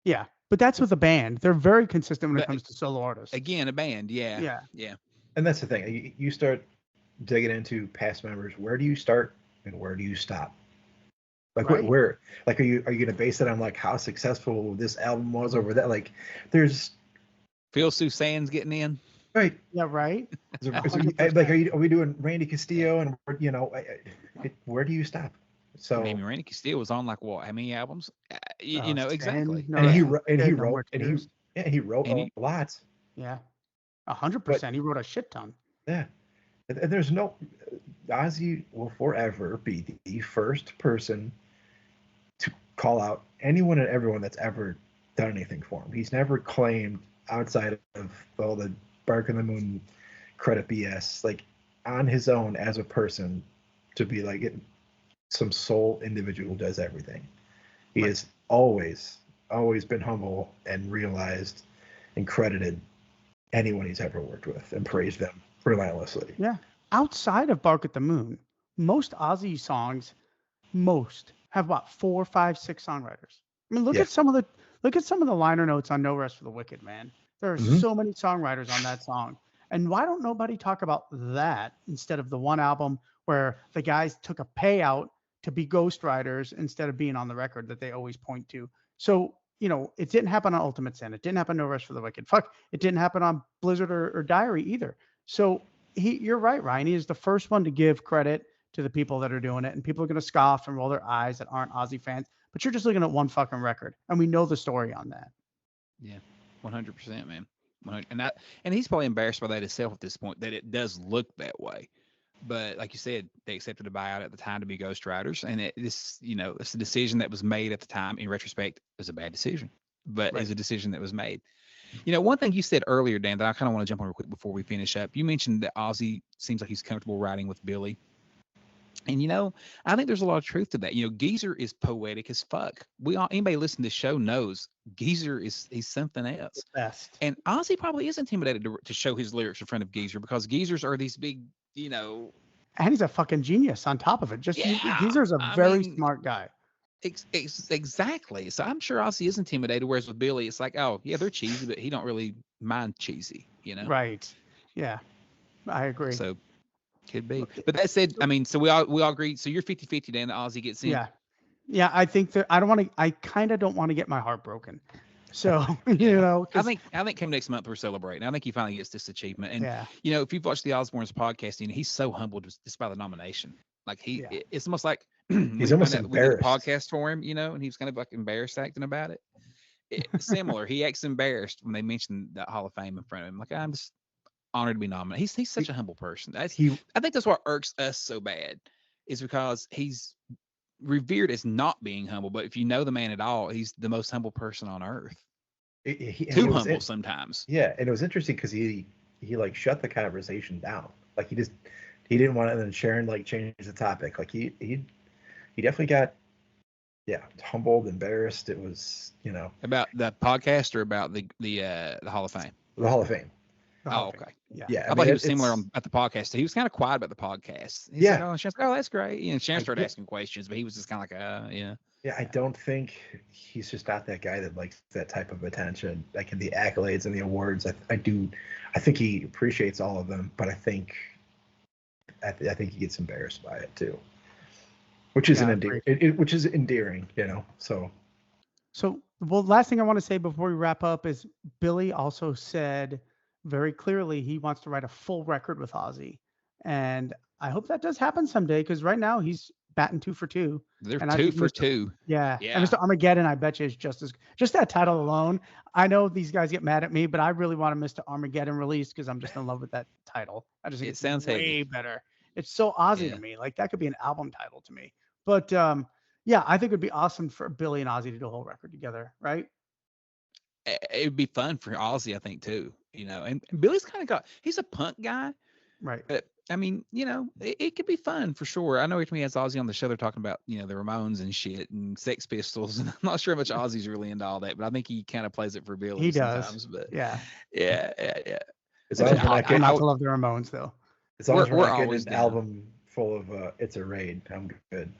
Yeah, but that's with a band. They're very consistent when it comes to solo artists. Again, a band, yeah. And that's the thing. You start digging into past members. Where do you start and where do you stop? Like where like are you going to base it on like how successful this album was over that? Like there's Phil Susan's getting in. Right. Yeah, right. Like are we doing Randy Castillo and you know where do you stop? So I mean, Randy Castillo was on like what? How many albums? You know exactly. And he wrote a lot. Yeah, 100%. He wrote a shit ton. Yeah, and there's no Ozzy will forever be the first person to call out anyone and everyone that's ever done anything for him. He's never claimed outside of all the Bark on the Moon credit BS, like on his own as a person, to be like some sole individual who does everything. He has always been humble and realized and credited anyone he's ever worked with and praised them relentlessly. Yeah. Outside of Bark at the Moon, most Ozzy songs, have about 4, 5, 6 songwriters. I mean, look at some of the liner notes on No Rest for the Wicked, man. There are so many songwriters on that song. And why don't nobody talk about that instead of the one album where the guys took a payout to be ghostwriters instead of being on the record that they always point to? So, you know, it didn't happen on Ultimate Sin. It didn't happen on No Rest for the Wicked. Fuck, it didn't happen on Blizzard or Diary either. So you're right, Ryan. He is the first one to give credit to the people that are doing it. And people are going to scoff and roll their eyes that aren't Ozzy fans. But you're just looking at one fucking record. And we know the story on that. Yeah, 100%, man. And he's probably embarrassed by that himself at this point, that it does look that way. But like you said, they accepted a buyout at the time to be ghostwriters, and it's a decision that was made at the time. In retrospect, it was a bad decision, but it's a decision that was made. You know, one thing you said earlier, Dan, that I kind of want to jump on real quick before we finish up. You mentioned that Ozzy seems like he's comfortable writing with Billy. And, you know, I think there's a lot of truth to that. You know, Geezer is poetic as fuck. Anybody listening to the show knows Geezer he's something else. Best. And Ozzy probably is intimidated to show his lyrics in front of Geezer because Geezers are these big, you know. And he's a fucking genius on top of it. Geezer's a very smart guy. Exactly. So I'm sure Ozzy is intimidated. Whereas with Billy, it's like, oh, yeah, they're cheesy, but he don't really mind cheesy, you know? Right. Yeah. I agree. So could be. But that said, I mean, so we all agree. So you're 50-50, Dan, that Ozzy gets in. Yeah. Yeah. I think that I kind of don't want to get my heart broken. So, you know, I think come next month we're celebrating. I think he finally gets this achievement. And, you know, if you've watched the Osbournes podcast, you know, he's so humbled just by the nomination. Like it's almost like he's almost embarrassed. Podcast for him, you know, and he was kind of like embarrassed acting about it. Similar. He acts embarrassed when they mention the Hall of Fame in front of him. Like, I'm just honored to be nominated. He's such a humble person. I think that's what irks us so bad, is because he's revered as not being humble. But if you know the man at all, he's the most humble person on earth. Too humble sometimes. Yeah, and it was interesting because he like shut the conversation down. Like he didn't want to, and then Sharon like changed the topic. Like he definitely got humbled, embarrassed. It was, you know, about the podcast or about the Hall of Fame. The Hall of Fame. Oh, okay. Yeah. I thought he was similar at the podcast. He was kind of quiet about the podcast. He said, Sharon's like, oh, that's great. And Sharon started asking questions, but he was just kind of like, yeah. Yeah, I don't think he's just not that guy that likes that type of attention, like in the accolades and the awards. I think he appreciates all of them, but I think he gets embarrassed by it too, which is endearing, you know. So, well, last thing I want to say before we wrap up is Billy also said very clearly he wants to write a full record with Ozzy, and I hope that does happen someday, because right now he's batting 2 for 2. They're 2 for 2. Yeah. And Mr. Armageddon, I bet you, is just that title alone. I know these guys get mad at me, but I really want a Mr. Armageddon release because I'm just in love with that title. I just think it sounds way better. It's so Ozzy to me. Like, that could be an album title to me. But I think it'd be awesome for Billy and Ozzy to do a whole record together, right? it would be fun for Ozzy, I think, too. And Billy's kind of he's a punk guy, Right. but I mean, it could be fun for sure. I know when he has Ozzy on the show, they're talking about, the Ramones and shit and Sex Pistols. And I'm not sure how much Ozzy's really into all that, but I think he kind of plays it for Billy He does. sometimes. But yeah. yeah. As long as we're not Not getting, to love the Ramones, though. as long as we're not getting always an down. album full of It's a Raid, I'm good.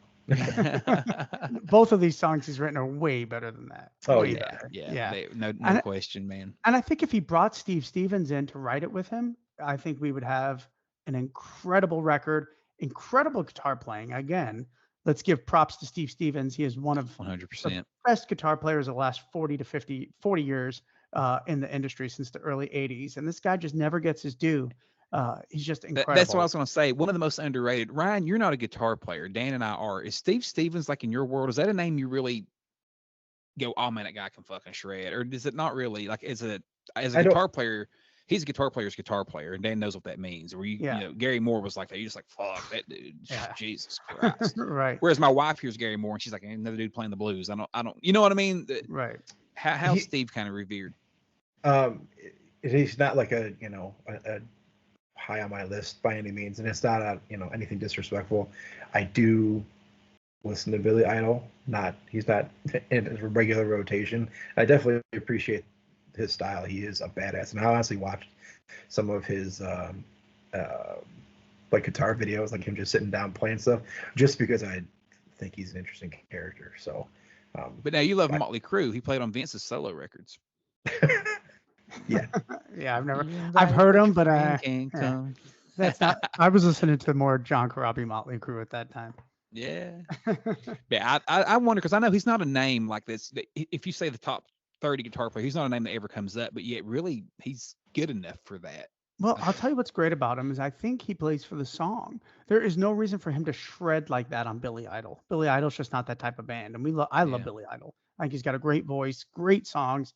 Both of these songs he's written are way better than that. Oh, Way yeah. better. Yeah. No And- question, man. And I think if he brought Steve Stevens in to write it with him, I think we would have an incredible record, incredible guitar playing. Again, let's give props to Steve Stevens. He is one of 100%. the best guitar players of the last 40 years in the industry since the early 80s. And this guy just never gets his due. He's just incredible. That's what I was going to say. One of the most underrated. Ryan, you're not a guitar player. Dan and I are. Is Steve Stevens, like, in your world, is that a name you really go, oh man, that guy can fucking shred? Or is it not really? Like, as a guitar player, he's a guitar player's guitar player, and Dan knows what that means. Or Gary Moore was like that. You're just like, fuck that dude. Yeah. Jesus Christ. Right. Whereas my wife hears Gary Moore and she's like, another dude playing the blues. I don't. You know what I mean? Right. How's Steve kind of revered? He's not like a high on my list by any means, and it's not anything disrespectful. I do listen to Billy Idol. He's not in a regular rotation. I definitely appreciate his style. He is a badass, and I honestly watched some of his like guitar videos, like him just sitting down playing stuff, just because I think he's an interesting character. So, but now you love Motley Crue. He played on Vince's solo records. Yeah. Yeah, I've heard him, but that's not. I was listening to more John Corabi Motley Crue at that time. Yeah. Yeah, I wonder, because I know he's not a name like this. If you say the top 30 guitar player, he's not a name that ever comes up, but yet really he's good enough for that. Well, I'll tell you what's great about him is I think he plays for the song. There is no reason for him to shred like that on Billy Idol. Billy Idol's just not that type of band, and I love Billy Idol. I think he's got a great voice, great songs.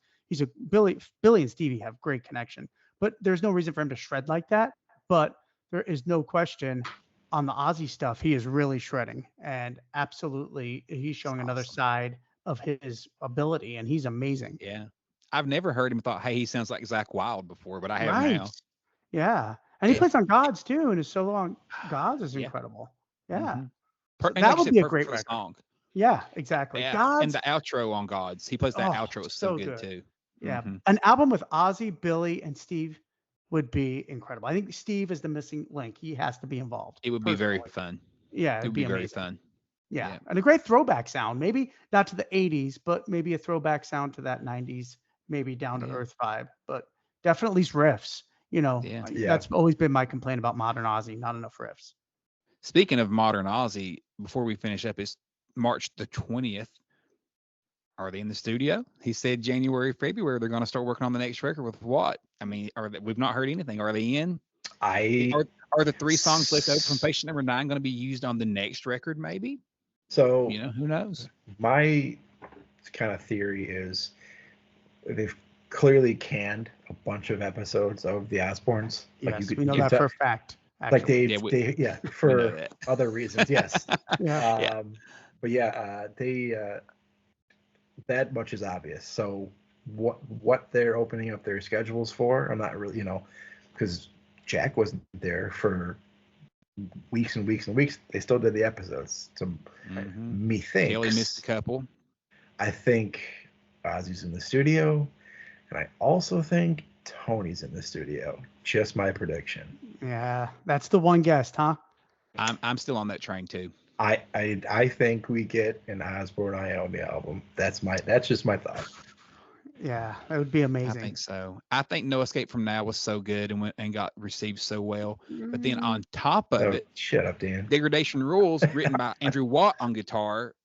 Billy and Stevie have great connection, but there's no reason for him to shred like that. But there is no question on the Ozzy stuff, he is really shredding, and absolutely he's showing another side of his ability, and he's amazing. Yeah. I've never heard him and thought, hey, he sounds like Zakk Wylde before, but I have now. Yeah. And he plays on Gods too, and his solo on Gods is incredible. Yeah. Mm-hmm. So that would be a great record. Song. Yeah, exactly. Yeah. Gods, and the outro on Gods. He plays that outro. It's so good too. Yeah. Mm-hmm. An album with Ozzy, Billy, and Steve would be incredible. I think Steve is the missing link. He has to be involved. It would be very fun. Yeah, it would be very fun. Yeah. And a great throwback sound. Maybe not to the 80s, but maybe a throwback sound to that 90s, maybe down to earth vibe, but definitely at least riffs. That's always been my complaint about modern Ozzy, not enough riffs. Speaking of modern Ozzy, before we finish up, it's March the 20th. Are they in the studio? He said January, February, they're going to start working on the next record with what? I mean, we've not heard anything. Are they in? Are the 3 songs left open from Patient Number 9 going to be used on the next record, maybe? So, who knows? My kind of theory is they've clearly canned a bunch of episodes of the Osbournes. Yes, we know that for a fact. Actually. Like for other reasons, yes. But that much is obvious. So what they're opening up their schedules for, I'm not really, because Jack wasn't there for weeks and weeks and weeks. They still did the episodes. So me thinks Kelly missed a couple. I think Ozzy's in the studio, and I also think Tony's in the studio. Just my prediction. Yeah, that's the one guest, huh? I'm still on that train too. I think we get an Osbourne Iommi album. That's just my thought. Yeah, that would be amazing. I think so. I think No Escape From Now was so good and got received so well. But then on top of it, shut up, Dan. Degradation Rules, written by Andrew Watt on guitar,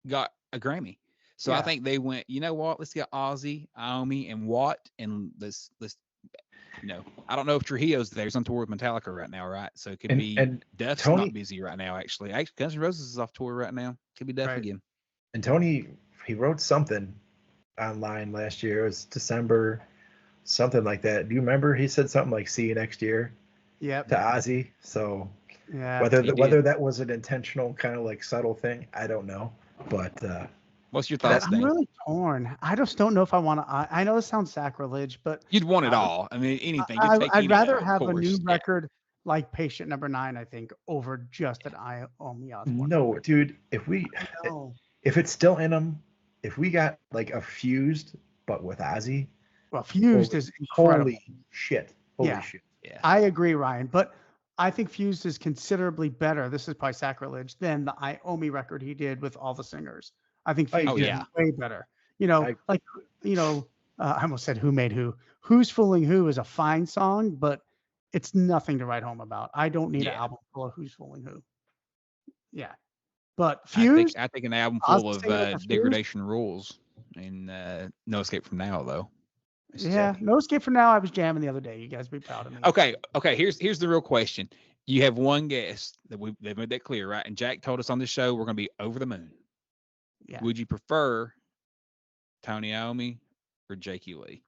got a Grammy. So I think they went, you know what? Let's get Ozzy, Iommi, and Watt, and let's I don't know if Trujillo's there. He's on tour with Metallica right now, right? So it could be Duff's not busy right now, actually. Guns N' Roses is off tour right now. Could be Duff again. And Tony, he wrote something online last year. It was December, something like that. Do you remember? He said something like "See you next year." Yep. To Ozzy. So whether that was an intentional kind of like subtle thing, I don't know. But What's your But thoughts, I'm Dan? really torn. I just don't know if I want to. I know this sounds sacrilege, but You'd want it I, all. I mean, anything. You'd take I'd any rather of it, of have a new course. Yeah. record like Patient Number 9, I think, over just an Iomi Osborne No, record. dude. No. If it's still in them, if we got like a Fused but with Ozzy, Well, Fused holy, is incredible. holy shit, holy Yeah. shit. Yeah. I agree, Ryan, but I think Fused is considerably better. This is probably sacrilege than the Iomi record he did with all the singers. I think I Fused agree. is Yeah. way better. I- Like I almost said Who Made Who. Who's Fooling Who is a fine song, but it's nothing to write home about. I don't need an Yeah. album full of Who's Fooling Who. Yeah, but I think Fused, an album Ozzy full of singing over Fused. Degradation Rules and No Escape from Now, though. It's Yeah, just- No Escape from Now. I was jamming the other day. You guys be proud of me. Okay. Here's the real question. You have one guest they've made that clear, right? And Jack told us on this show we're going to be over the moon. Yeah. Would you prefer Tony Iommi or Jakey Lee?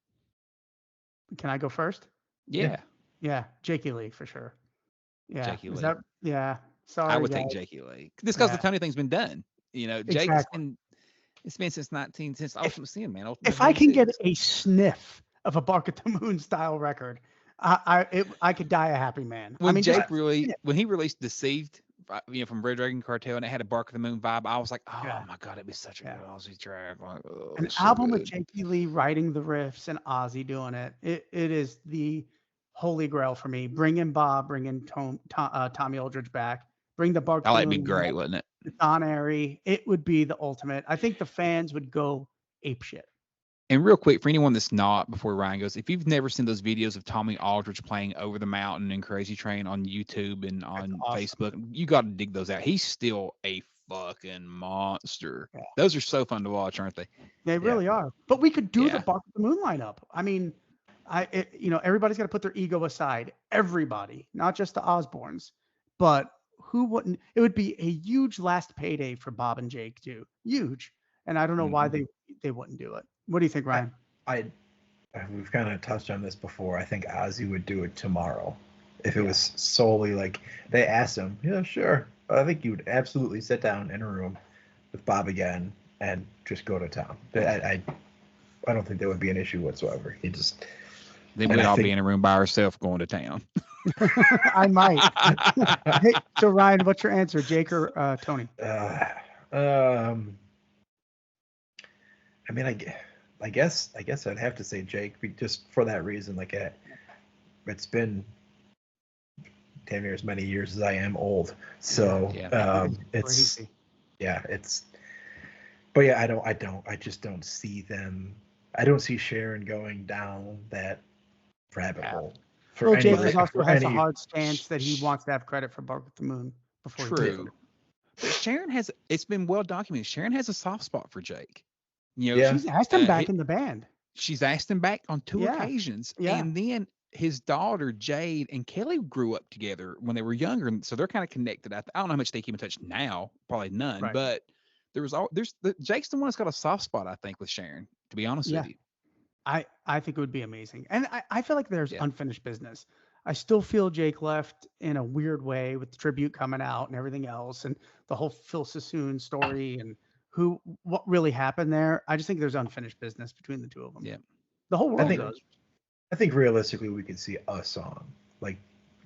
Can I go first? Yeah, Yeah, Jakey Lee for sure. Yeah. Jakey Is Lee. that? Yeah. Sorry, I would guys. take Jakey Lee. Just because the Yeah. Tony thing's been done. Jake's Exactly. it's been since Ultimate Sin, man. Ultimate If I can get 96. a sniff of a Bark at the Moon style record, I could die a happy man. When I mean, when he released Deceived, from Red Dragon Cartel, and it had a Bark of the Moon vibe, I was like, oh Yeah. my god, it'd be such a Yeah. good Ozzy track. Like, an it's so album with good. Jakey Lee writing the riffs and Ozzy doing it. It is the holy grail for me. Bring in Bob, bring in Tommy Aldridge back, bring the Bark. Oh, that'd be great, wouldn't it? Don Airy. It would be the ultimate. I think the fans would go apeshit. And real quick, for anyone that's not, before Ryan goes, if you've never seen those videos of Tommy Aldridge playing Over the Mountain and Crazy Train on YouTube and on awesome. Facebook, you got to dig those out. He's still a fucking monster. Yeah. Those are so fun to watch, aren't they? They really are. But we could do Yeah. the Bark at the Moon lineup. I mean, everybody's got to put their ego aside. Everybody, not just the Osbournes, but who wouldn't? It would be a huge last payday for Bob and Jake too. Huge. And I don't know why they wouldn't do it. What do you think, Ryan? We've kind of touched on this before. I think Ozzy would do it tomorrow if it was solely like they asked him. Yeah, sure. I think you would absolutely sit down in a room with Bob again and just go to town. I don't think that would be an issue whatsoever. Then we'd all be in a room by ourselves going to town. I might. Hey, so Ryan, what's your answer, Jake or Tony? I mean, I guess I'd have to say Jake, just for that reason. Like, it's been damn near as many years as I am old, so it's Crazy. But yeah, I just don't see them. I don't see Sharon going down that rabbit hole. Well, Jake also has a hard stance that he wants to have credit for Bark at the Moon before he did. True. But Sharon it's been well documented. Sharon has a soft spot for Jake. She's asked him back in the band. She's asked him back on 2 occasions. Yeah. And then his daughter, Jade, and Kelly grew up together when they were younger. So they're kind of connected. I don't know how much they keep in touch now. Probably none. Right. But Jake's the one that's got a soft spot, I think, with Sharon, to be honest with you. I think it would be amazing. And I feel like there's unfinished business. I still feel Jake left in a weird way with the tribute coming out and everything else and the whole Phil Sassoon story and what really happened there. I just think there's unfinished business between the two of them. Yeah. The whole world does. I think realistically we could see a song. Like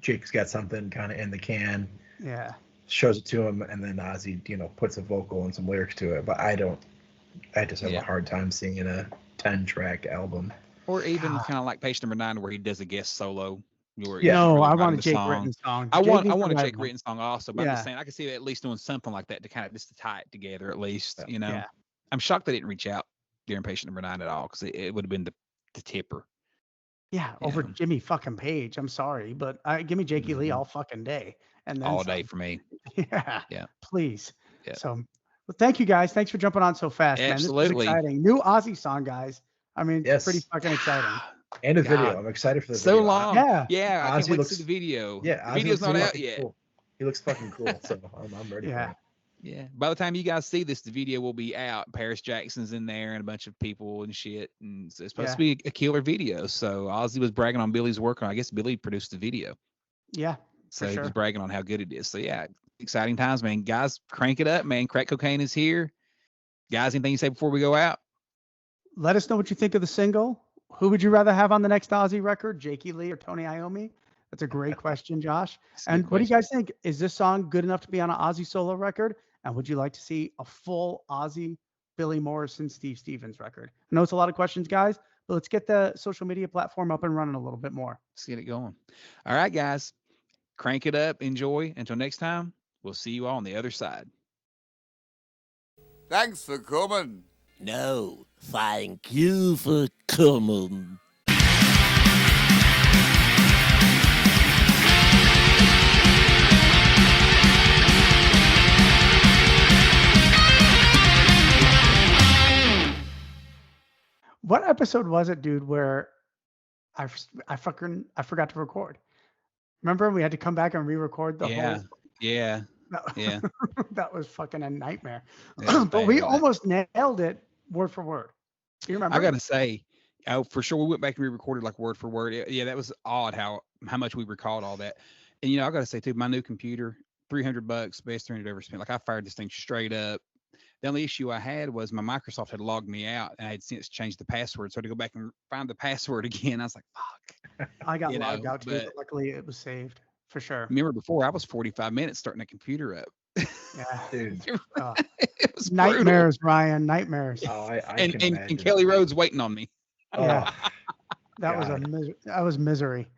Jake's got something kind of in the can. Yeah. Shows it to him and then Ozzy, puts a vocal and some lyrics to it. But I just have a hard time seeing a 10-track album. Or even kind of like Patient Number 9 where he does a guest solo. No, I want a Jake written song. I want a Jake written song also, but I'm Yeah. just saying I could see at least doing something like that to kind of just to tie it together at least. Yeah. I'm shocked they didn't reach out during Patient Number 9 at all because it would have been the tipper. Yeah, over Jimmy fucking Page. I'm sorry, but give me Jakey Lee all fucking day and then all day for me. Yeah. Please. Yeah. So, well, thank you guys. Thanks for jumping on so fast, Absolutely. man. This is exciting. New Ozzy song, guys. I mean, it's pretty fucking exciting. And a video. I'm excited for the so video. long. Yeah. I can't wait to see the video. Yeah, the video's not out yet. Cool. He looks fucking cool, so I'm ready for it. Yeah. By the time you guys see this, the video will be out. Paris Jackson's in there and a bunch of people and shit. And it's supposed to be a killer video. So Ozzy was bragging on Billy's work. I guess Billy produced the video. Yeah. So he was bragging on how good it is. So yeah, exciting times, man. Guys, crank it up, man. Crack cocaine is here. Guys, anything you say before we go out? Let us know what you think of the single. Who would you rather have on the next Ozzy record, Jakey Lee or Tony Iommi? That's a great question, Josh. And what do you guys think? Is this song good enough to be on an Ozzy solo record? And would you like to see a full Ozzy, Billy Morrison, Steve Stevens record? I know it's a lot of questions, guys, but let's get the social media platform up and running a little bit more. Let's get it going. All right, guys. Crank it up. Enjoy. Until next time, we'll see you all on the other side. Thanks for coming. No, thank you for coming. What episode was it, dude, where I forgot to record? Remember we had to come back and re-record the whole. Yeah. That was fucking a nightmare. But But we almost nailed it word for word. Do you remember? I gotta say, for sure, we went back and re-recorded like word for word. Yeah, that was odd how much we recalled all that. And I gotta say too, my new computer, $300, best $300 ever spent. Like I fired this thing straight up. The only issue I had was my Microsoft had logged me out, and I had since changed the password, so I had to go back and find the password again. I was like, "Fuck!" I got logged out too, but luckily it was saved for sure. Remember before I was 45 minutes starting the computer up. Yeah, dude. It was nightmares, Ryan. Nightmares. Oh, I and Kelly Rhodes waiting on me. Yeah, that was misery.